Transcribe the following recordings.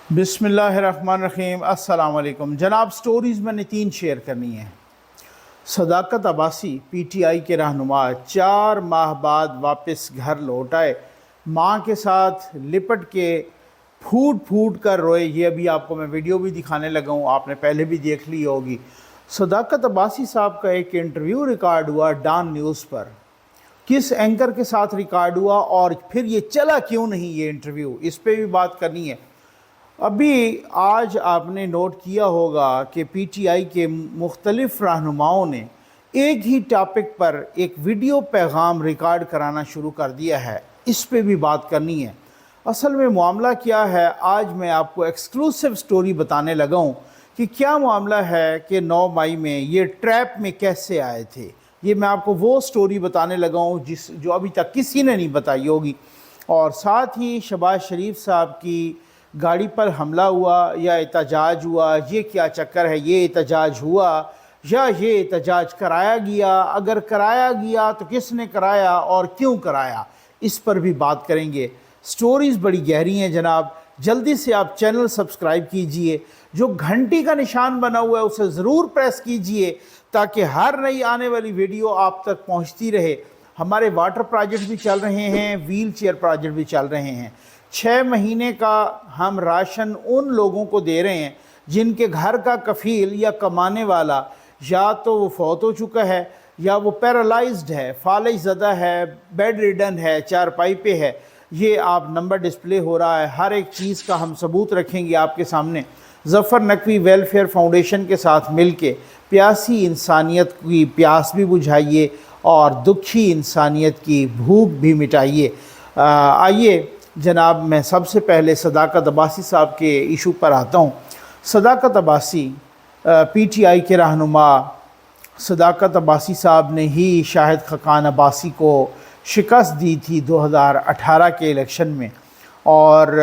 बिस्मिल्लाहिर्रहमानिर्रहीम। अस्सलाम वालेकुम जनाब। स्टोरीज़ मैंने 3 शेयर करनी है। सदाकत अब्बासी पीटीआई के रहनुमा 4 माह बाद वापस घर लौट आए। माँ के साथ लिपट के फूट फूट कर रोए। ये अभी आपको मैं वीडियो भी दिखाने लगा हूँ, आपने पहले भी देख ली होगी। सदाकत अब्बासी साहब का एक इंटरव्यू रिकॉर्ड हुआ डॉन न्यूज़ पर। किस एंकर के साथ रिकॉर्ड हुआ और फिर ये चला क्यों नहीं ये इंटरव्यू, इस पर भी बात करनी है। अभी आज आपने नोट किया होगा कि पीटीआई के मुख्तलिफ रहनुमाओं ने एक ही टॉपिक पर एक वीडियो पैगाम रिकॉर्ड कराना शुरू कर दिया है। इस पे भी बात करनी है। असल में मामला क्या है, आज मैं आपको एक्सक्लूसिव स्टोरी बताने लगा हूँ कि क्या मामला है कि 9 मई में ये ट्रैप में कैसे आए थे। ये मैं आपको वो स्टोरी बताने लगा हूँ जो अभी तक किसी ने नहीं बताई होगी। और साथ ही शहबाज शरीफ साहब की गाड़ी पर हमला हुआ या एहतजाज हुआ, ये क्या चक्कर है, ये एहतजाज हुआ या ये एहतजाज कराया गया, अगर कराया गया तो किसने कराया और क्यों कराया, इस पर भी बात करेंगे। स्टोरीज़ बड़ी गहरी हैं जनाब। जल्दी से आप चैनल सब्सक्राइब कीजिए, जो घंटी का निशान बना हुआ है उसे ज़रूर प्रेस कीजिए ताकि हर नई आने वाली वीडियो आप तक पहुंचती रहे। हमारे वाटर प्रोजेक्ट भी चल रहे हैं, व्हील चेयर प्रोजेक्ट भी चल रहे हैं। 6 महीने का हम राशन उन लोगों को दे रहे हैं जिनके घर का कफ़ील या कमाने वाला या तो वो फौत हो चुका है या वो पैरालाइज्ड है, फालिज ज़दा है, बेड रिडन है, चारपाई पे है। ये आप नंबर डिस्प्ले हो रहा है, हर एक चीज़ का हम सबूत रखेंगे आपके सामने। ज़फ़र नकवी वेलफेयर फाउंडेशन के साथ मिल के प्यासी इंसानियत की प्यास भी बुझाइए और दुखी इंसानियत की भूख भी मिटाइए। आइए जनाब, मैं सबसे पहले सदाकत अब्बासी साहब के इशू पर आता हूँ। सदाकत अब्बासी पीटीआई के रहनुमा सदाकत अब्बासी साहब ने ही शाहिद खकान अब्बासी को शिकस्त दी थी 2018 के इलेक्शन में, और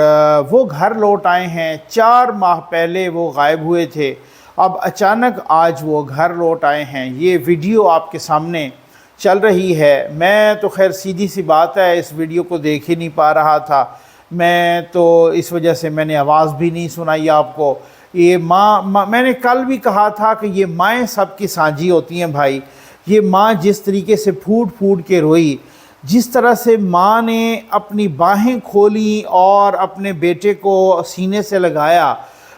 वो घर लौट आए हैं। 4 माह पहले वो गायब हुए थे, अब अचानक आज वो घर लौट आए हैं। ये वीडियो आपके सामने चल रही है। मैं तो खैर सीधी सी बात है, इस वीडियो को देख ही नहीं पा रहा था मैं, तो इस वजह से मैंने आवाज़ भी नहीं सुनाई आपको। ये माँ मैंने कल भी कहा था कि ये माएँ सबकी साझी होती हैं भाई। ये माँ जिस तरीके से फूट फूट के रोई, जिस तरह से माँ ने अपनी बाहें खोली और अपने बेटे को सीने से लगाया,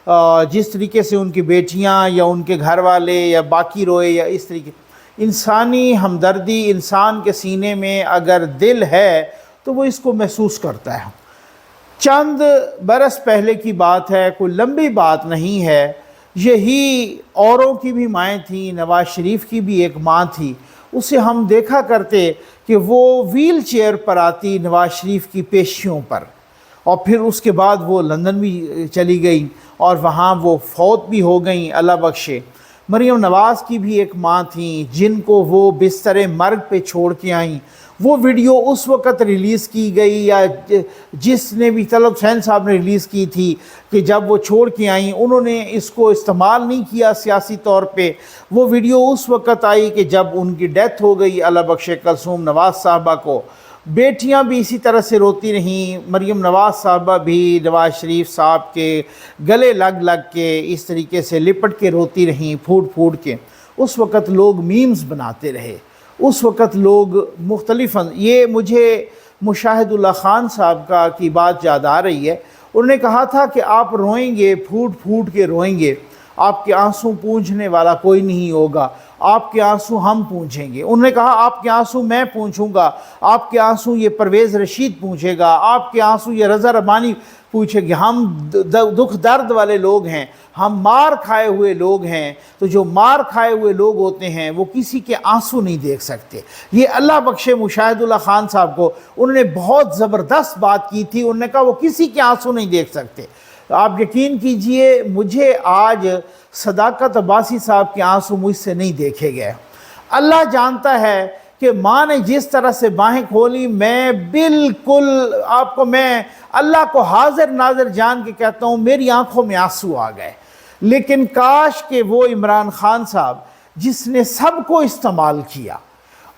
जिस तरीके से उनकी बेटियाँ या उनके घर वाले या बाकी रोए, या इस तरीके इंसानी हमदर्दी, इंसान के सीने में अगर दिल है तो वो इसको महसूस करता है। चंद बरस पहले की बात है, कोई लंबी बात नहीं है। यही औरों की भी माएँ थीं, नवाज़ शरीफ की भी एक माँ थी। उसे हम देखा करते कि वो व्हील चेयर पर आती नवाज़ शरीफ की पेशियों पर, और फिर उसके बाद वो लंदन भी चली गई और वहाँ वो फौत भी हो गई, अल्लाह बख्शे। मरीम नवाज़ की भी एक माँ थी जिनको वो बिस्तर मर्ग पे छोड़ के आईं। वो वीडियो उस वक़्त रिलीज़ की गई, या जिसने भी तलब हुसैन साहब ने रिलीज़ की थी, कि जब वो छोड़ के आईं उन्होंने इसको इस्तेमाल नहीं किया सियासी तौर पे। वो वीडियो उस वक़्त आई कि जब उनकी डेथ हो गई, अल्लाह बख्शे कलसूम नवाज़ साहबा को। बेटियां भी इसी तरह से रोती रहीं। मरीम नवाज़ साहबा भी नवाज़ शरीफ साहब के गले लग लग के इस तरीके से लिपट के रोती रहीं, फूट फूट के। उस वक़्त लोग मीम्स बनाते रहे, उस वक़्त लोग मुख्तलिफ, ये मुझे मुशाहिदुल्लाह ख़ान साहब का की बात याद आ रही है। उन्होंने कहा था कि आप रोएंगे, फूट फूट के रोएंगे, आपके आंसू पूंछने वाला कोई नहीं होगा, आपके आंसू हम पूंछेंगे। उन्होंने कहा आपके आंसू मैं पूंछूंगा, आपके आंसू ये परवेज़ रशीद पूंछेगा, आपके आंसू ये रज़ा रबानी पूछेंगे। हम दुख दर्द वाले लोग हैं, हम मार खाए हुए लोग हैं। तो जो मार खाए हुए लोग होते हैं वो किसी के आंसू नहीं देख सकते। ये अल्लाह बख्शे मुशाहिदुल्लाह ख़ान साहब को, उन्होंने बहुत ज़बरदस्त बात की थी। उन्होंने कहा वो किसी के आंसू नहीं देख सकते। आप यकीन कीजिए, मुझे आज सदाकत अब्बासी साहब के आंसू मुझसे नहीं देखे गए। अल्लाह जानता है कि माँ ने जिस तरह से बाहें खोली, मैं बिल्कुल आपको, मैं अल्लाह को हाजिर नाजिर जान के कहता हूँ, मेरी आंखों में आंसू आ गए। लेकिन काश कि वो इमरान खान साहब जिसने सबको इस्तेमाल किया,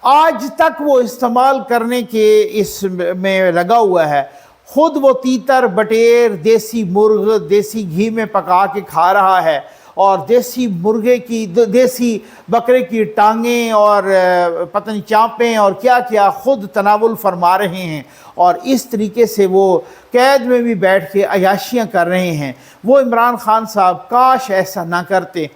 आज तक वो इस्तेमाल करने के इसमें लगा हुआ है, खुद वो तीतर बटेर देसी मुर्ग देसी घी में पका के खा रहा है और देसी मुर्गे की देसी बकरे की टांगें और पता नहीं चाँपें और क्या क्या खुद तनावुल फरमा रहे हैं और इस तरीके से वो कैद में भी बैठ के अयाशियाँ कर रहे हैं। वो इमरान खान साहब काश ऐसा ना करते,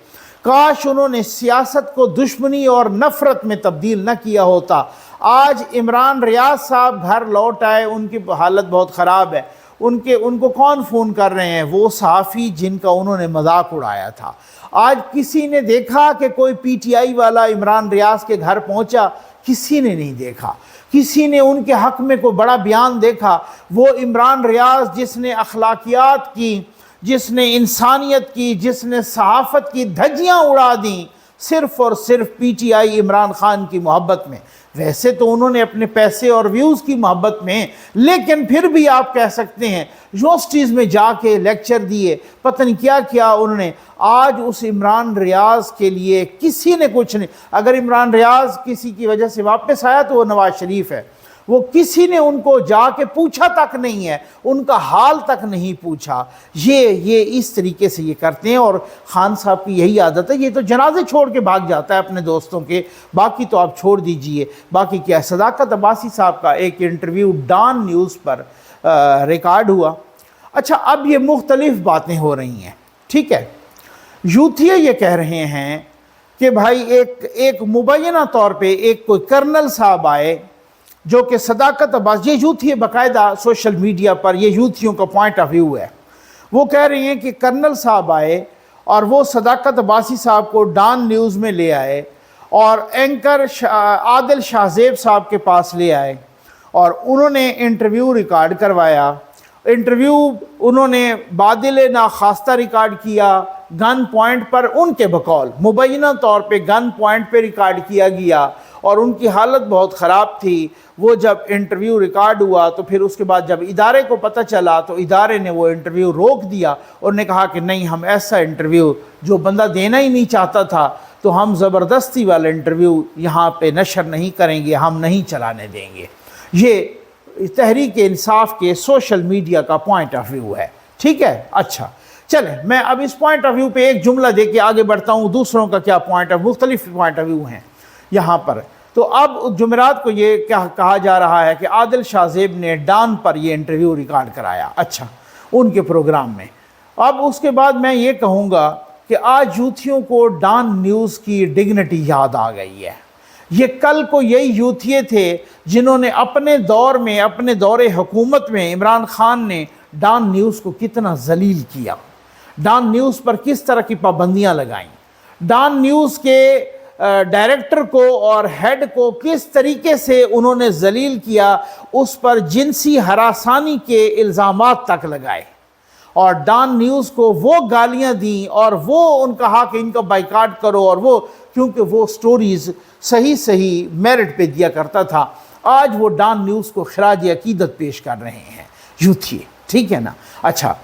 काश उन्होंने सियासत को दुश्मनी और नफ़रत में तब्दील न किया होता। आज इमरान रियाज साहब घर लौट आए, उनकी हालत बहुत ख़राब है। उनको कौन फ़ोन कर रहे हैं? वो सहाफ़ी जिनका उन्होंने मजाक उड़ाया था। आज किसी ने देखा कि कोई पीटीआई वाला इमरान रियाज के घर पहुंचा? किसी ने नहीं देखा। किसी ने उनके हक़ में कोई बड़ा बयान देखा? वो इमरान रियाज जिसने अखलाकियात की, जिसने इंसानियत की, जिसने सहाफ़त की धज्जियाँ उड़ा दी सिर्फ़ और सिर्फ पीटीआई इमरान खान की मोहब्बत में। वैसे तो उन्होंने अपने पैसे और व्यूज़ की मोहब्बत में, लेकिन फिर भी आप कह सकते हैं यूनिवर्सिटीज़ में जाके लेक्चर दिए, पता नहीं क्या क्या उन्होंने। आज उस इमरान रियाज के लिए किसी ने कुछ नहीं। अगर इमरान रियाज किसी की वजह से वापस आया तो वो नवाज शरीफ है। वो किसी ने उनको जाके पूछा तक नहीं है, उनका हाल तक नहीं पूछा। ये इस तरीके से ये करते हैं और खान साहब की यही आदत है। ये तो जनाजे छोड़ के भाग जाता है अपने दोस्तों के, बाकी तो आप छोड़ दीजिए। बाकी क्या है, सदाकत अब्बासी साहब का एक इंटरव्यू डॉन न्यूज़ पर रिकॉर्ड हुआ। अच्छा, अब ये मुख्तलिफ बातें हो रही हैं, ठीक है। यूथिया ये कह रहे हैं कि भाई एक मुबैना तौर पे एक कोई कर्नल साहब आए जो कि सदाकत अब्बासी, ये यूथी बाकायदा सोशल मीडिया पर ये यूथियों का पॉइंट ऑफ व्यू है। वो कह रहे हैं कि कर्नल साहब आए और वो सदाकत अब्बासी साहब को डॉन न्यूज़ में ले आए और एंकर आदिल शाहजेब साहब के पास ले आए और उन्होंने इंटरव्यू रिकॉर्ड करवाया। इंटरव्यू उन्होंने बादिल नाखास्ता रिकॉर्ड किया, गन पॉइंट पर उनके बकौल मुबैना तौर पे गन पॉइंट पे रिकॉर्ड किया गया और उनकी हालत बहुत ख़राब थी। वो जब इंटरव्यू रिकॉर्ड हुआ तो फिर उसके बाद जब इदारे को पता चला तो इदारे ने वो इंटरव्यू रोक दिया और ने कहा कि नहीं, हम ऐसा इंटरव्यू जो बंदा देना ही नहीं चाहता था तो हम ज़बरदस्ती वाला इंटरव्यू यहाँ पे नशर नहीं करेंगे, हम नहीं चलाने देंगे। ये तहरीक इंसाफ के सोशल मीडिया का पॉइंट ऑफ व्यू है, ठीक है। अच्छा चलें, मैं अब इस पॉइंट ऑफ व्यू पे एक जुमला दे के आगे बढ़ता हूँ। दूसरों का क्या मुख्तलिफ पॉइंट ऑफ व्यू हैं यहाँ पर। तो अब जुमेरात को ये क्या कहा जा रहा है कि आदिल शाहजेब ने डॉन पर ये इंटरव्यू रिकॉर्ड कराया, अच्छा, उनके प्रोग्राम में। अब उसके बाद मैं ये कहूँगा कि आज यूथियों को डॉन न्यूज़ की डिग्निटी याद आ गई है। ये कल को यही यूथिये थे जिन्होंने अपने दौर में, अपने दौरे हुकूमत में इमरान खान ने डॉन न्यूज़ को कितना जलील किया, डॉन न्यूज़ पर किस तरह की पाबंदियाँ लगाईं, डॉन न्यूज़ के डायरेक्टर को और हेड को किस तरीके से उन्होंने जलील किया, उस पर जिनसी हरासानी के इल्ज़ामात तक लगाए और डॉन न्यूज़ को वो गालियां दी और वो उन कहा कि इनका बाइकाट करो, और वो क्योंकि वो स्टोरीज़ सही मेरिट पे दिया करता था। आज वो डॉन न्यूज़ को खराज अकीदत पेश कर रहे हैं यूथी, ठीक है ना। अच्छा,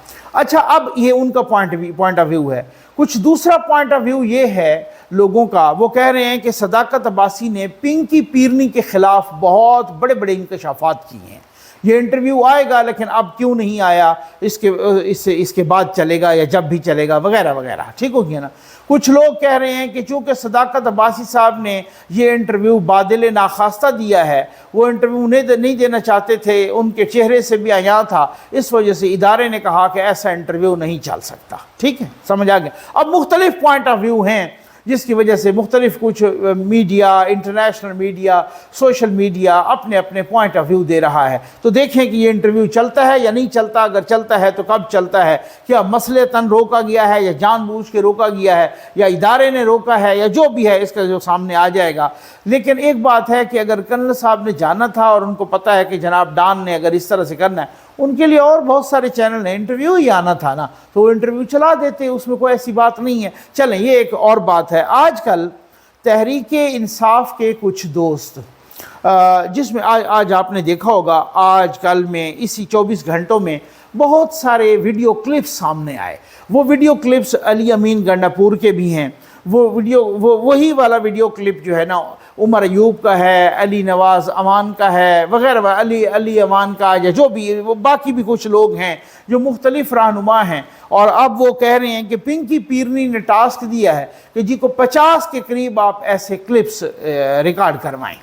अब ये उनका पॉइंट ऑफ व्यू है। कुछ दूसरा पॉइंट ऑफ व्यू ये है लोगों का, वो कह रहे हैं कि सदाकत अब्बासी ने पिंकी पीरनी के ख़िलाफ़ बहुत बड़े बड़े इंकशाफात किए हैं। ये इंटरव्यू आएगा लेकिन अब क्यों नहीं आया, इसके बाद चलेगा या जब भी चलेगा वगैरह वगैरह, ठीक हो गया ना। कुछ लोग कह रहे हैं कि चूँकि सदाकत अब्बासी साहब ने ये इंटरव्यू बादिल नाखास्ता दिया है, वो इंटरव्यू नहीं देना चाहते थे, उनके चेहरे से भी आया था, इस वजह से इदारे ने कहा कि ऐसा इंटरव्यू नहीं चल सकता, ठीक है, समझ आ गया। अब मुख्तलिफ पॉइंट ऑफ व्यू हैं जिसकी वजह से मुख्तलिफ कुछ media, international media, social media अपने अपने पॉइंट ऑफ व्यू दे रहा है। तो देखें कि ये इंटरव्यू चलता है या नहीं चलता। अगर चलता है तो कब चलता है, क्या मसलतन रोका गया है या जानबूझ के रोका गया है या इदारे ने रोका है या जो भी है, इसका जो सामने आ जाएगा। लेकिन एक बात है कि अगर कर्नल साहब ने जाना था और उनको पता है कि जनाब डॉन ने अगर इस तरह से करना है, उनके लिए और बहुत सारे चैनल हैं, इंटरव्यू ही आना था ना, तो वो इंटरव्यू चला देते, उसमें कोई ऐसी बात नहीं है। चलें, ये एक और बात है। आजकल तहरीक इंसाफ के कुछ दोस्त, जिसमें आज आपने देखा होगा, आजकल में इसी 24 घंटों में बहुत सारे वीडियो क्लिप्स सामने आए। वो वीडियो क्लिप्स अली अमीन गंडापुर के भी हैं, وہ ویڈیو وہی والا ویڈیو کلپ جو ہے نا عمر ایوب کا ہے، علی نواز امان کا ہے وغیرہ، علی امان کا، یا جو بھی باقی بھی کچھ لوگ ہیں جو مختلف رہنما ہیں، اور اب وہ کہہ رہے ہیں کہ پنکی پیرنی نے ٹاسک دیا ہے کہ جی کو 50 کے قریب آپ ایسے کلپس ریکارڈ کروائیں۔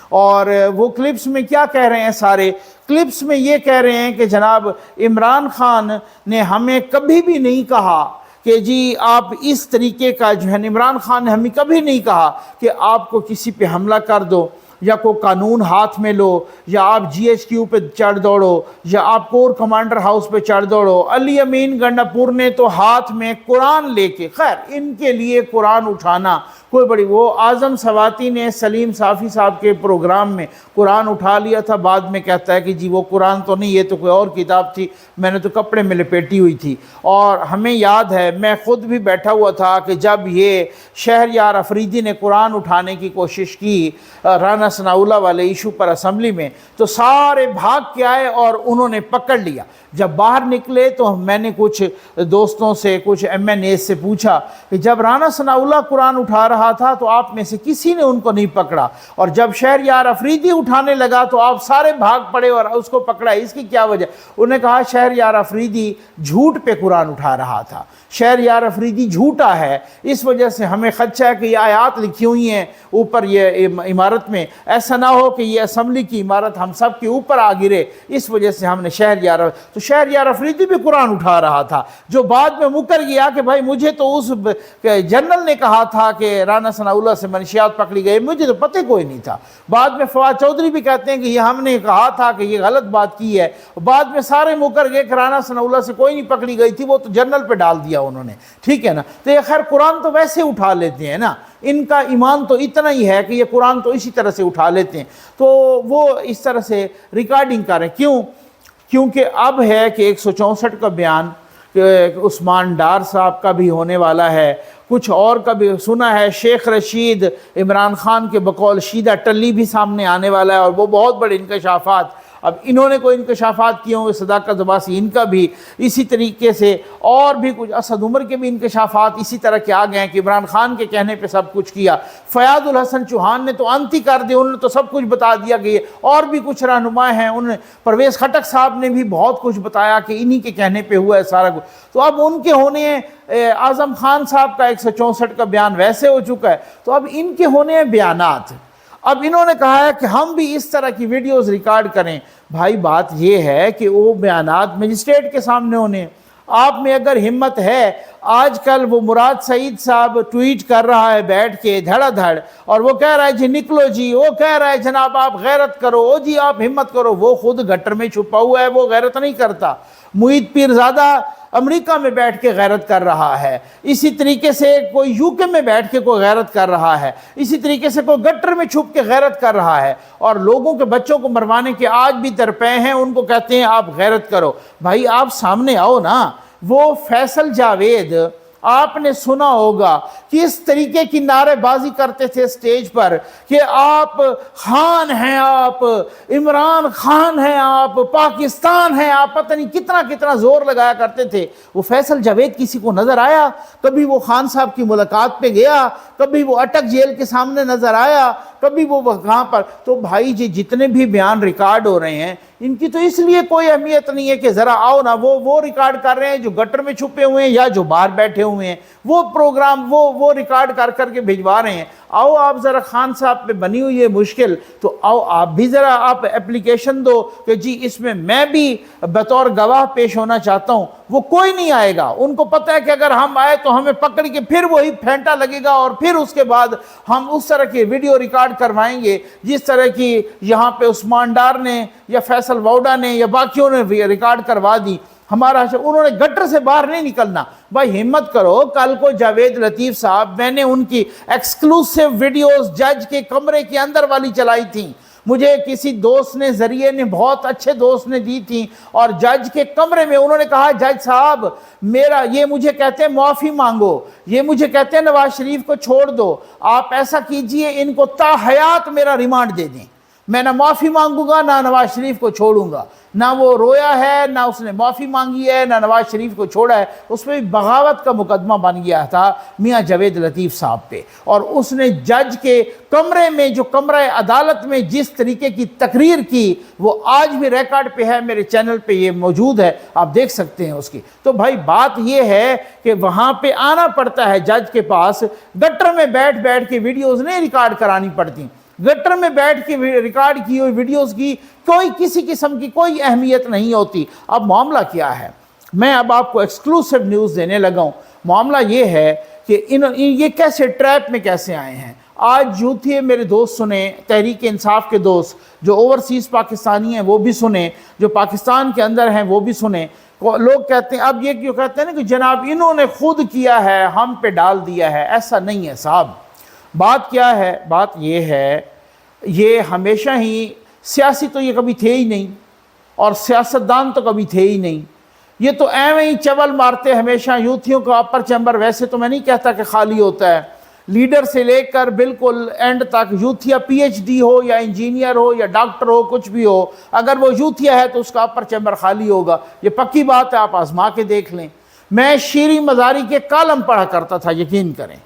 اور وہ کلپس میں کیا کہہ رہے ہیں؟ سارے کلپس میں یہ کہہ رہے ہیں کہ جناب عمران خان نے ہمیں کبھی بھی نہیں کہا کہ جی آپ اس طریقے کا جو ہے، عمران خان نے ہمیں کبھی نہیں کہا کہ آپ کو کسی پہ حملہ کر دو، یا کوئی قانون ہاتھ میں لو، یا آپ جی ایچ کیو پہ چڑھ دوڑو، یا آپ کور کمانڈر ہاؤس پہ چڑھ دوڑو۔ علی امین گنڈا پور نے تو ہاتھ میں قرآن لے کے، خیر ان کے لیے قرآن اٹھانا کوئی بڑی، وہ اعظم سواتی نے سلیم صافی صاحب کے پروگرام میں قرآن اٹھا لیا تھا، بعد میں کہتا ہے کہ جی وہ قرآن تو نہیں، یہ تو کوئی اور کتاب تھی، میں نے تو کپڑے میں لپیٹی ہوئی تھی۔ اور ہمیں یاد ہے، میں خود بھی بیٹھا ہوا تھا کہ جب یہ شہریار افریدی نے قرآن اٹھانے کی کوشش کی رانا ثناءاللہ والے ایشو پر اسمبلی میں، تو سارے بھاگ کے آئے اور انہوں نے پکڑ لیا۔ جب باہر نکلے تو میں نے کچھ دوستوں سے، کچھ ایم این اے سے پوچھا کہ جب رانا ثناءاللہ قرآن اٹھا رہا تھا تو آپ میں سے کسی نے ان کو نہیں پکڑا، اور جب شہریار افریدی اٹھانے لگا تو آپ سارے بھاگ پڑے اور اس کو پکڑا، اس کی کیا وجہ؟ انہوں نے کہا شہریار افریدی جھوٹ پہ قرآن اٹھا رہا تھا، شہریار افریدی جھوٹا ہے، اس وجہ سے ہمیں خدشہ ہے کہ یہ آیات لکھی ہوئی ہیں اوپر یہ عمارت میں، ایسا نہ ہو کہ یہ اسمبلی کی عمارت ہم سب کے اوپر آ گرے، اس وجہ سے ہم نے تو شہریار افریدی بھی قرآن اٹھا رہا تھا، جو بعد میں مکر گیا کہ بھائی مجھے تو اس جنرل نے کہا تھا کہ رانا ثناءاللہ سے منشیات پکڑی گئی، مجھے تو پتہ کوئی نہیں تھا۔ بعد میں فواد چودھری بھی کہتے ہیں کہ یہ ہم نے کہا تھا کہ یہ غلط بات کی ہے، بعد میں سارے مکر گئے کہ رانا ثناءاللہ سے کوئی نہیں پکڑی گئی تھی، وہ تو جنرل پہ ڈال دیا انہوں نے، ٹھیک ہے نا۔ تو یہ خیر قرآن تو ویسے اٹھا لیتے ہیں نا، ان کا ایمان تو اتنا ہی ہے کہ یہ قرآن تو اسی طرح سے اٹھا لیتے ہیں، تو وہ اس طرح سے ریکارڈنگ کریں۔ کیونکہ اب ہے کہ 164 کا بیان عثمان ڈار صاحب کا بھی ہونے والا ہے، کچھ اور کا بھی سنا ہے، شیخ رشید عمران خان کے بقول شیدہ ٹلی بھی سامنے آنے والا ہے، اور وہ بہت بڑے انکشافات، اب انہوں نے کوئی انکشافات کیے ہوں گے، صداقت عباسی ان کا بھی اسی طریقے سے، اور بھی کچھ اسد عمر کے بھی انکشافات اسی طرح کے آ گئے ہیں کہ عمران خان کے کہنے پہ سب کچھ کیا۔ فیاض الحسن چوہان نے تو انتی کر دی، انہوں نے تو سب کچھ بتا دیا کہ یہ، اور بھی کچھ رہنما ہیں، پرویز خٹک صاحب نے بھی بہت کچھ بتایا کہ انہی کے کہنے پہ ہوا ہے سارا کچھ۔ تو اب ان کے ہونے ہیں، اعظم خان صاحب کا 164 کا بیان ویسے ہو چکا ہے، تو اب ان کے ہونے ہیں بیانات۔ اب انہوں نے کہا ہے کہ ہم بھی اس طرح کی ویڈیوز ریکارڈ کریں۔ بھائی بات یہ ہے کہ وہ بیانات مجسٹریٹ کے سامنے ہونے ہیں۔ آپ میں اگر ہمت ہے، آج کل وہ مراد سعید صاحب ٹویٹ کر رہا ہے بیٹھ کے دھڑا دھڑ، اور وہ کہہ رہا ہے جی نکلو جی، وہ کہہ رہا ہے جناب آپ غیرت کرو، او جی آپ ہمت کرو، وہ خود گٹر میں چھپا ہوا ہے، وہ غیرت نہیں کرتا۔ معید پیرزادہ امریکہ میں بیٹھ کے غیرت کر رہا ہے، اسی طریقے سے کوئی یو کے میں بیٹھ کے کوئی غیرت کر رہا ہے، اسی طریقے سے کوئی گٹر میں چھپ کے غیرت کر رہا ہے، اور لوگوں کے بچوں کو مروانے کے آج بھی درپے ہیں، ان کو کہتے ہیں آپ غیرت کرو۔ بھائی آپ سامنے آؤ نا۔ وہ فیصل جاوید آپ نے سنا ہوگا کس طریقے کی نعرے بازی کرتے تھے سٹیج پر کہ آپ خان ہیں، آپ عمران خان ہیں، آپ پاکستان ہیں، آپ پتہ نہیں کتنا کتنا زور لگایا کرتے تھے۔ وہ فیصل جاوید کسی کو نظر آیا؟ کبھی وہ خان صاحب کی ملاقات پہ گیا؟ کبھی وہ اٹک جیل کے سامنے نظر آیا؟ کبھی وہ کہاں پر؟ تو بھائی جی جتنے بھی بیان ریکارڈ ہو رہے ہیں ان کی تو اس لیے کوئی اہمیت نہیں ہے کہ ذرا آؤ نا، وہ ریکارڈ کر رہے ہیں جو گٹر میں چھپے ہوئے ہیں یا جو باہر بیٹھے ہوئے ہیں، وہ پروگرام وہ ریکارڈ کر کے بھیجوا رہے ہیں۔ آؤ آپ ذرا خان صاحب پہ بنی ہوئی ہے مشکل، تو آؤ آپ بھی ذرا آپ اپلیکیشن دو کہ جی اس میں بھی بطور گواہ پیش ہونا چاہتا ہوں۔ وہ کوئی نہیں آئے گا، ان کو پتہ ہے کہ اگر ہم آئے تو ہمیں پکڑ کے پھر وہی پھینٹا لگے گا، اور پھر اس کے بعد ہم اس طرح کی ویڈیو ریکارڈ کروائیں گے جس طرح کی یہاں پہ عثمان ڈار نے یا فیصل ووڈا نے یا باقیوں نے ریکارڈ کروا دی۔ ہمارا انہوں نے گٹر سے باہر نہیں نکلنا۔ بھائی ہمت کرو، کل کو جاوید لطیف صاحب، میں نے ان کی ایکسکلوسیو ویڈیوز جج کے کمرے کے اندر والی چلائی تھیں، مجھے کسی دوست نے ذریعے نے، بہت اچھے دوست نے دی تھی، اور جج کے کمرے میں انہوں نے کہا جج صاحب میرا یہ مجھے کہتے ہیں معافی مانگو، یہ مجھے کہتے ہیں نواز شریف کو چھوڑ دو، آپ ایسا کیجئے ان کو تا حیات میرا ریمانڈ دے دیں۔ मैं ना माफ़ी मांगूंगा ना नवाज शरीफ को छोड़ूंगा। ना वो रोया है, ना उसने माफ़ी मांगी है, ना नवाज शरीफ को छोड़ा है। उस पर बगावत का मुकदमा बन गया था मियाँ जावेद लतीफ़ साहब पे, और उसने जज के कमरे में, जो कमरा अदालत में जिस तरीके की तकरीर की, वो आज भी रिकॉर्ड पे है, मेरे चैनल पे ये मौजूद है, आप देख सकते हैं उसकी। तो भाई बात ये है कि वहाँ पे आना पड़ता है जज के पास, गटर में बैठ बैठ के वीडियोज़ नहीं रिकॉर्ड करानी पड़ती। गटर में बैठ के रिकॉर्ड की हुई वीडियोस की कोई किसी किस्म की कोई अहमियत नहीं होती। अब मामला क्या है, मैं अब आपको एक्सक्लूसिव न्यूज़ देने लगा हूँ। मामला ये है कि ये कैसे ट्रैप में कैसे आए हैं। आज यूथी मेरे दोस्त सुने, तहरीक इंसाफ के दोस्त जो ओवरसीज़ पाकिस्तानी हैं वो भी सुने, जो पाकिस्तान के अंदर हैं वो भी सुने। लोग कहते हैं, अब ये क्यों कहते हैं ना कि जनाब इन्होंने खुद किया है, हम पे डाल दिया है। ऐसा नहीं है साहब। बात क्या है, बात ये है, ये हमेशा ही सियासी तो ये कभी थे ही नहीं, और सियासतदान तो कभी थे ही नहीं। ये तो एवं ही चवल मारते हमेशा। यूथियों का अपर चैम्बर वैसे तो मैं नहीं कहता कि खाली होता है, लीडर से लेकर बिल्कुल एंड तक यूथिया PhD हो या इंजीनियर हो या डॉक्टर हो, कुछ भी हो, अगर वो यूथिया है तो उसका अपर चैम्बर खाली होगा। ये पक्की बात है, आप आजमा के देख लें। मैं शीरी मज़ारी के कॉलम पढ़ा करता था, यकीन करें,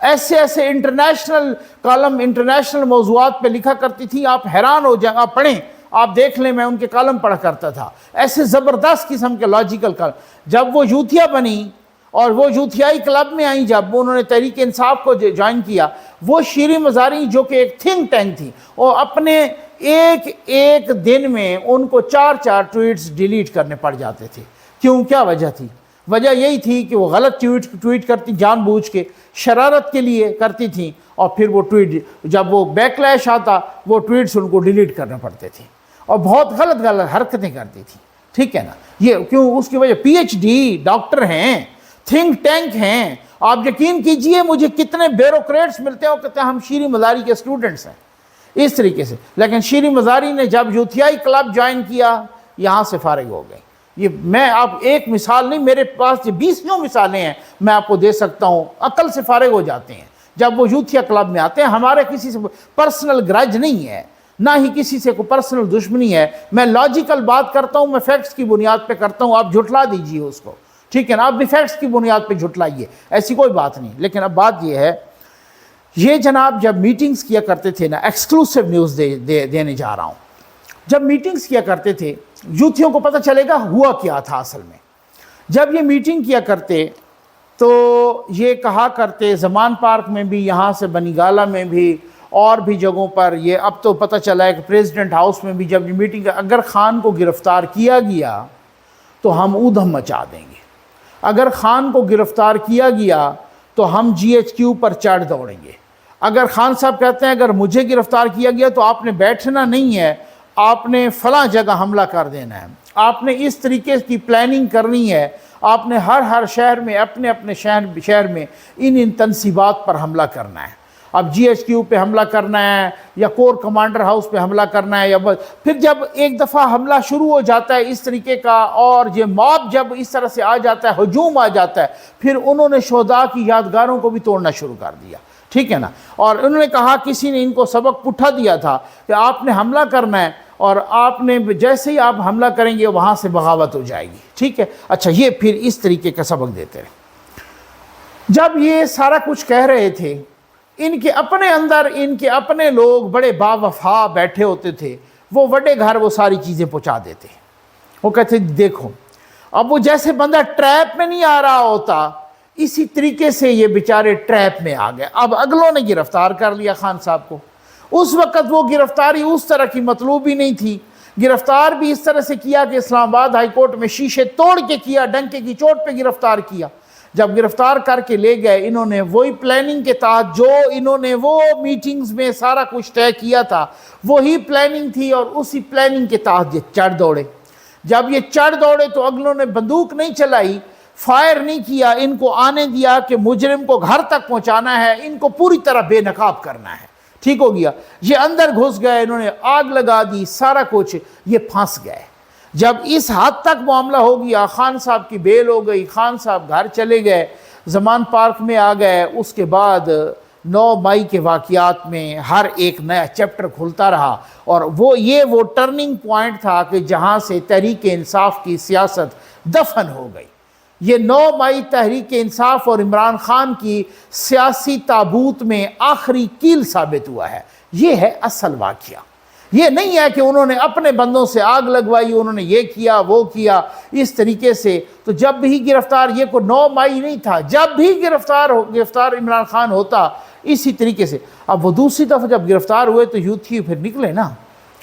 ऐसे ऐसे इंटरनेशनल कॉलम इंटरनेशनल मौज़ूआत पे लिखा करती थी, आप हैरान हो जाएं। आप पढ़ें, आप देख लें, मैं उनके कॉलम पढ़ा करता था, ऐसे ज़बरदस्त किस्म के लॉजिकल कॉलम। जब वो यूथिया बनी और वो यूथियाई क्लब में आई, जब उन्होंने तहरीक इंसाफ को ज्वाइन किया, वो शीरी मज़ारी जो कि एक थिंक टैंक थी, वो अपने एक एक दिन में उनको 4-4 ट्वीट्स डिलीट करने पड़ जाते थे। क्यों, क्या वजह थी? वजह यही थी कि वो गलत ट्वीट करती, जानबूझ के शरारत के लिए करती थी, और फिर वो ट्वीट जब वो बैकलैश आता, वो ट्वीट्स उनको डिलीट करने पड़ते थे, और बहुत गलत गलत हरकतें करती थी। ठीक है ना, ये क्यों? उसकी वजह PhD डॉक्टर हैं, थिंक टैंक हैं। आप यकीन कीजिए, मुझे कितने ब्यूरोक्रेट्स मिलते हैं, वो कहते हैं हम शीरी मज़ारी के स्टूडेंट्स हैं, इस तरीके से। लेकिन शीरी मज़ारी ने जब यूथियाई क्लब ज्वाइन किया, यहाँ से फारिग हो गए। ये मैं आप एक मिसाल नहीं, मेरे पास ये 20 मिसालें हैं, मैं आपको दे सकता हूँ। अकल से फारिग हो जाते हैं जब वो यूथिया क्लब में आते हैं। हमारे किसी से पर्सनल ग्रज नहीं है, ना ही किसी से कोई पर्सनल दुश्मनी है। मैं लॉजिकल बात करता हूँ, मैं फैक्ट्स की बुनियाद पे करता हूँ। आप झुटला दीजिए उसको, ठीक है ना, आप भी फैक्ट्स की बुनियाद पे झुटलाइए, ऐसी कोई बात नहीं। लेकिन अब बात ये है, ये जनाब जब मीटिंग्स किया करते थे ना, एक्सक्लूसिव न्यूज़ देने जा रहा हूँ, जब मीटिंग्स किया करते थे, यूथियों को पता चलेगा हुआ क्या था असल में। जब ये मीटिंग किया करते तो ये कहा करते, ज़मान पार्क में भी, यहाँ से बनीगाला में भी, और भी जगहों पर, ये अब तो पता चला है कि प्रेसिडेंट हाउस में भी जब ये मीटिंग, अगर खान को गिरफ़्तार किया गया तो हम ऊधम मचा देंगे, अगर खान को गिरफ़्तार किया गया तो हम GHQ पर चढ़ दौड़ेंगे। अगर खान साहब कहते हैं अगर मुझे गिरफ़्तार किया गया तो आपने बैठना नहीं है, आपने फ़लाँ जगह हमला कर देना है, आपने इस तरीके की प्लानिंग करनी है, आपने हर शहर में, अपने अपने शहर में इन तनसीबात पर हमला करना है। अब GHQ पे हमला करना है, या कोर कमांडर हाउस पे हमला करना है, या फिर जब एक दफ़ा हमला शुरू हो जाता है इस तरीके का, और ये मॉब जब इस तरह से आ जाता है, हजूम आ जाता है, फिर उन्होंने शोहदा की यादगारों को भी तोड़ना शुरू कर दिया। ठीक है ना, और उन्होंने कहा, किसी ने इनको सबक पुट्ठा दिया था कि आपने हमला करना है, और आपने जैसे ही आप हमला करेंगे वहाँ से बगावत हो जाएगी। ठीक है, अच्छा, ये फिर इस तरीके का सबक देते रहे। जब ये सारा कुछ कह रहे थे, इनके अपने अंदर इनके अपने लोग बड़े बावफा बैठे होते थे, वो बड़े घर वो सारी चीज़ें पहुँचा देते। वो कहते देखो, अब वो जैसे बंदा ट्रैप में नहीं आ रहा होता, इसी तरीके से ये बेचारे ट्रैप में आ गए। अब अगलों ने गिरफ्तार कर लिया खान साहब को। उस वक़्त वो गिरफ्तारी उस तरह की मतलूब ही नहीं थी। गिरफ्तार भी इस तरह से किया कि इस्लामाबाद हाई कोर्ट में शीशे तोड़ के किया, डंके की चोट पे गिरफ्तार किया। जब गिरफ्तार करके ले गए, इन्होंने वही प्लानिंग के तहत जो इन्होंने वो मीटिंग्स में सारा कुछ तय किया था, वही प्लानिंग थी, और उसी प्लानिंग के तहत ये चढ़ दौड़े। जब ये चढ़ दौड़े तो अगलों ने बंदूक नहीं चलाई, फायर नहीं किया, इनको आने दिया कि मुजरिम को घर तक पहुंचाना है, इनको पूरी तरह बेनकाब करना है। ठीक हो गया, ये अंदर घुस गए, इन्होंने आग लगा दी, सारा कुछ, ये फंस गए। जब इस हद तक मामला हो गया, खान साहब की बेल हो गई, खान साहब घर चले गए, ज़मान पार्क में आ गए। उसके बाद 9 मई के वाक़यात में हर एक नया चैप्टर खुलता रहा, और वो टर्निंग पॉइंट था कि जहाँ से तहरीक इंसाफ की सियासत दफन हो गई। ये 9 मई तहरीक इंसाफ और इमरान खान की सियासी ताबूत में आखिरी कील साबित हुआ है। ये है असल वाक़या। ये नहीं है कि उन्होंने अपने बंदों से आग लगवाई, उन्होंने ये किया वो किया इस तरीके से। तो जब भी गिरफ्तार, ये को 9 मई नहीं था, जब भी गिरफ्तार इमरान खान होता इसी तरीके से। अब वो दूसरी दफ़ा जब गिरफ्तार हुए तो यूथ फिर निकले ना,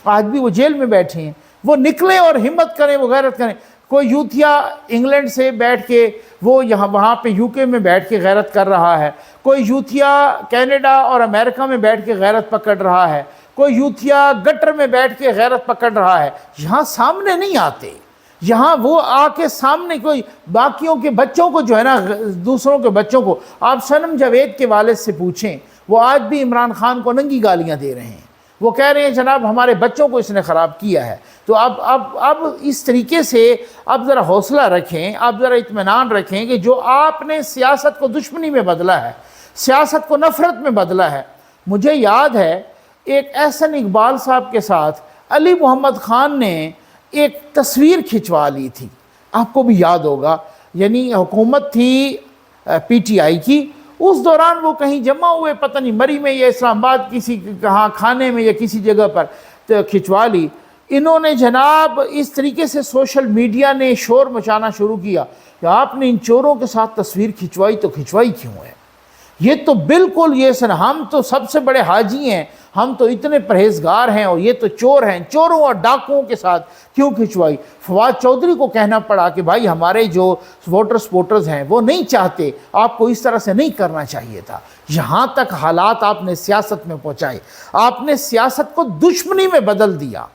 आज भी वो जेल में बैठे हैं, वो निकले और हिम्मत करें, वो गैरत करें। कोई यूथिया इंग्लैंड से बैठ के वो वहाँ पे यूके में बैठ के गैरत कर रहा है, कोई यूथिया कनाडा और अमेरिका में बैठ के गैरत पकड़ रहा है, कोई यूथिया गटर में बैठ के गैरत पकड़ रहा है। यहाँ सामने नहीं आते, यहाँ वो आके सामने कोई बाकियों के बच्चों को जो है ना, दूसरों के बच्चों को, आप सनम जावेद के वालिद से पूछें, वो आज भी इमरान खान को नंगी गालियाँ दे रहे हैं। वो कह रहे हैं जनाब हमारे बच्चों को इसने ख़राब किया है। तो अब इस तरीके से अब ज़रा हौसला रखें, अब ज़रा इत्मीनान रखें कि जो आपने सियासत को दुश्मनी में बदला है, सियासत को नफ़रत में बदला है। मुझे याद है एक एहसन इकबाल साहब के साथ अली मोहम्मद खान ने एक तस्वीर खिंचवा ली थी, आपको भी याद होगा। यानी हुकूमत थी PTI की, उस दौरान वो कहीं जमा हुए, पता नहीं मरी में या इस्लामाबाद किसी कहाँ खाने में या किसी जगह पर, तो खिंचवा ली। इन्होंने जनाब इस तरीके से सोशल मीडिया ने शोर मचाना शुरू किया कि आपने इन चोरों के साथ तस्वीर खिंचवाई, तो खिंचवाई क्यों है? ये तो बिल्कुल ये सर, हम तो सबसे बड़े हाजी हैं, हम तो इतने परहेजगार हैं, और ये तो चोर हैं, चोरों और डाकुओं के साथ क्यों खिंचवाई? फवाद चौधरी को कहना पड़ा कि भाई हमारे जो वोटर्स हैं वो नहीं चाहते, आपको इस तरह से नहीं करना चाहिए था। यहाँ तक हालात आपने सियासत में पहुँचाए, आपने सियासत को दुश्मनी में बदल दिया।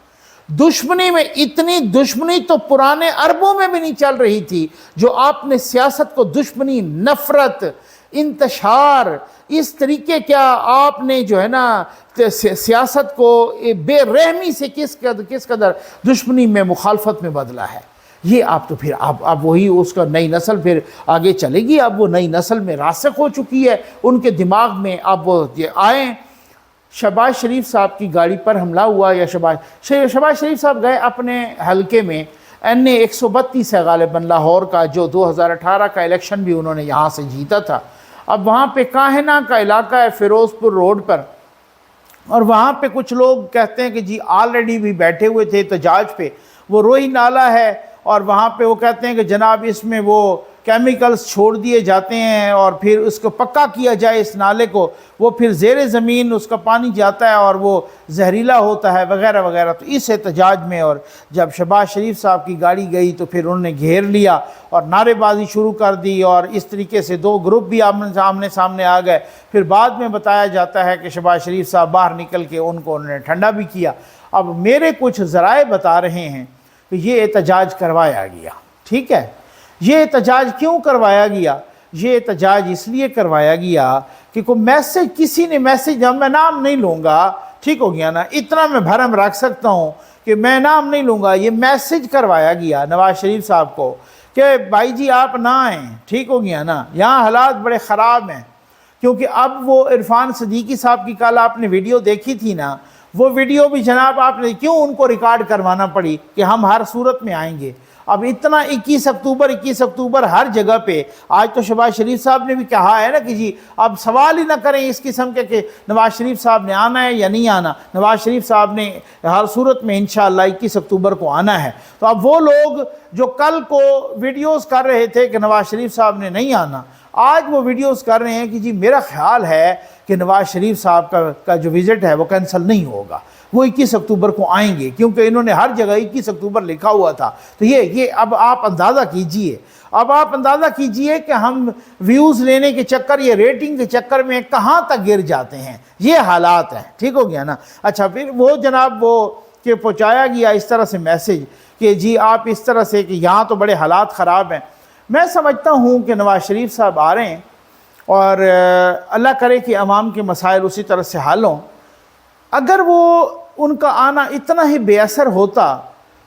दुश्मनी में, इतनी दुश्मनी तो पुराने अरबों में भी नहीं चल रही थी जो आपने सियासत को दुश्मनी, नफरत, इंतशार, इस तरीके क्या आपने जो है ना सियासत को बेरहमी से किस कदर दुश्मनी में, मुखालफत में बदला है। ये आप तो फिर अब वही उसका नई नस्ल फिर आगे चलेगी। अब वो नई नस्ल में रासिख हो चुकी है उनके दिमाग में। अब वो आए, शहबाज शरीफ साहब की गाड़ी पर हमला हुआ, या शहबाज शरीफ साहब गए अपने हलके में, NA 132 है गालिबन लाहौर का, जो 2018 का इलेक्शन भी उन्होंने यहाँ से जीता था। अब वहाँ पे काहिना का इलाका है फ़िरोज़पुर रोड पर, और वहाँ पे कुछ लोग कहते हैं कि जी ऑलरेडी भी बैठे हुए थे एहतजाज पे। वो रोही नाला है, और वहाँ पे वो कहते हैं कि जनाब इसमें वो केमिकल्स छोड़ दिए जाते हैं और फिर उसको पक्का किया जाए इस नाले को, वो फिर ज़ेरे ज़मीन उसका पानी जाता है और वो जहरीला होता है वगैरह वगैरह। तो इस एहतजाज में, और जब शहबाज शरीफ साहब की गाड़ी गई तो फिर उन्होंने घेर लिया और नारेबाजी शुरू कर दी, और इस तरीके से 2 ग्रुप भी आमने सामने आ गए। फिर बाद में बताया जाता है कि शहबाज शरीफ साहब बाहर निकल के उन्होंने ठंडा भी किया। अब मेरे कुछ ज़राए बता रहे हैं कि ये एहतजाज करवाया गया, ठीक है। ये एहतजाज क्यों करवाया गया? ये एहतजाज इसलिए करवाया गया कि कोई मैसेज, किसी ने मैसेज, मैं नाम नहीं लूँगा, ठीक हो गया ना, इतना मैं भरम रख सकता हूँ कि मैं नाम नहीं लूँगा। ये मैसेज करवाया गया नवाज शरीफ साहब को कि भाई जी आप ना आएँ, ठीक हो गया ना, यहाँ हालात बड़े ख़राब हैं। क्योंकि अब वो इरफान सदीकी साहब की कल आपने वीडियो देखी थी ना, वो वीडियो भी जनाब आपने क्यों उनको रिकॉर्ड करवाना पड़ी कि हम हर सूरत में आएंगे। अब इतना 21 अक्टूबर हर जगह पे, आज तो शहबाज शरीफ साहब ने भी कहा है ना कि जी अब सवाल ही ना करें इस किस्म के कि नवाज शरीफ साहब ने आना है या नहीं आना। नवाज शरीफ साहब ने हर सूरत में इंशाअल्लाह 21 अक्टूबर को आना है। तो अब वो लोग जो कल को वीडियोस कर रहे थे कि नवाज शरीफ साहब ने नहीं आना, आज वो वीडियोस कर रहे हैं कि जी मेरा ख्याल है कि नवाज शरीफ साहब का जो विज़िट है वो कैंसिल नहीं होगा, वो 21 अक्टूबर को आएंगे, क्योंकि इन्होंने हर जगह 21 अक्टूबर लिखा हुआ था। तो ये अब आप अंदाज़ा कीजिए, अब आप अंदाज़ा कीजिए कि हम व्यूज़ लेने के चक्कर, ये रेटिंग के चक्कर में कहाँ तक गिर जाते हैं। ये हालात हैं, ठीक हो गया ना। अच्छा, फिर वो जनाब वो कि पहुँचाया गया इस तरह से मैसेज कि जी आप इस तरह से कि यहाँ तो बड़े हालात ख़राब हैं। मैं समझता हूँ कि नवाज शरीफ साहब आ रहे हैं और अल्लाह करे कि अवाम के मसाइल उसी तरह से हल हों। अगर वो उनका आना इतना ही बेअसर होता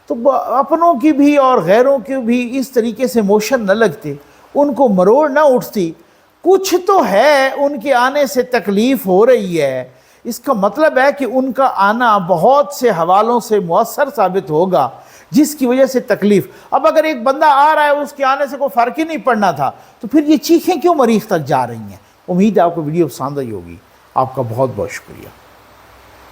तो अपनों की भी और गैरों की भी इस तरीके से मोशन न लगते, उनको मरोड़ न उठती, کچھ تو ہے ان کے آنے سے تکلیف ہو رہی ہے، اس کا مطلب ہے کہ ان کا آنا بہت سے حوالوں سے مؤثر ثابت ہوگا جس کی وجہ سے تکلیف۔ اب اگر ایک بندہ آ رہا ہے اس کے آنے سے کوئی فرق ہی نہیں پڑنا تھا تو پھر یہ چیخیں کیوں مریخ تک جا رہی ہیں؟ امید ہے آپ کو ویڈیو پسند آئی ہوگی۔ آپ کا بہت بہت شکریہ۔